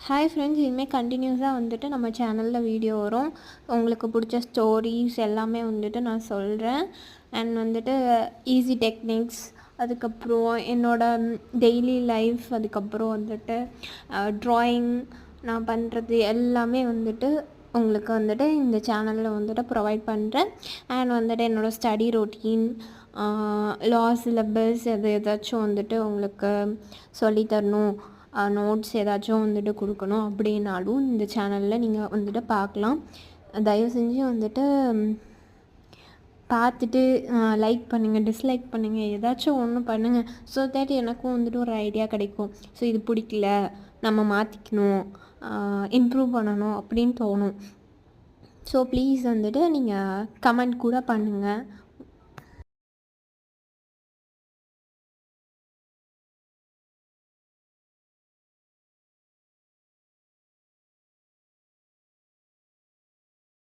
Hi friends, இனிமேல் கண்டினியூஸாக வந்துட்டு நம்ம சேனலில் வீடியோ வரும். உங்களுக்கு பிடிச்ச ஸ்டோரிஸ் எல்லாமே வந்துட்டு நான் சொல்கிறேன். அண்ட் வந்துட்டு ஈஸி டெக்னிக்ஸ், அதுக்கப்புறம் என்னோடய டெய்லி லைஃப், அதுக்கப்புறம் வந்துட்டு ட்ராயிங் நான் பண்ணுறது எல்லாமே வந்துட்டு உங்களுக்கு வந்துட்டு இந்த சேனலில் வந்துட்டு ப்ரொவைட் பண்ணுறேன். அண்ட் வந்துட்டு என்னோடய ஸ்டடி ரொட்டீன், லா சிலபஸ் அது ஏதாச்சும் வந்துட்டு உங்களுக்கு சொல்லித்தரணும், நோட்ஸ் ஏதாச்சும் வந்துட்டு கொடுக்கணும் அப்படின்னாலும் இந்த சேனலில் நீங்கள் வந்துட்டு பார்க்கலாம். தயவு செஞ்சு வந்துட்டு பார்த்துட்டு லைக் பண்ணுங்கள், டிஸ்லைக் பண்ணுங்கள், ஏதாச்சும் ஒன்று பண்ணுங்கள். ஸோ தேட் எனக்கும் வந்துட்டு ஒரு ஐடியா கிடைக்கும். ஸோ இது பிடிக்கல, நம்ம மாற்றிக்கணும், இம்ப்ரூவ் பண்ணணும் அப்படின்னு தோணும். ஸோ ப்ளீஸ் வந்துட்டு நீங்கள் கமெண்ட் கூட பண்ணுங்கள்.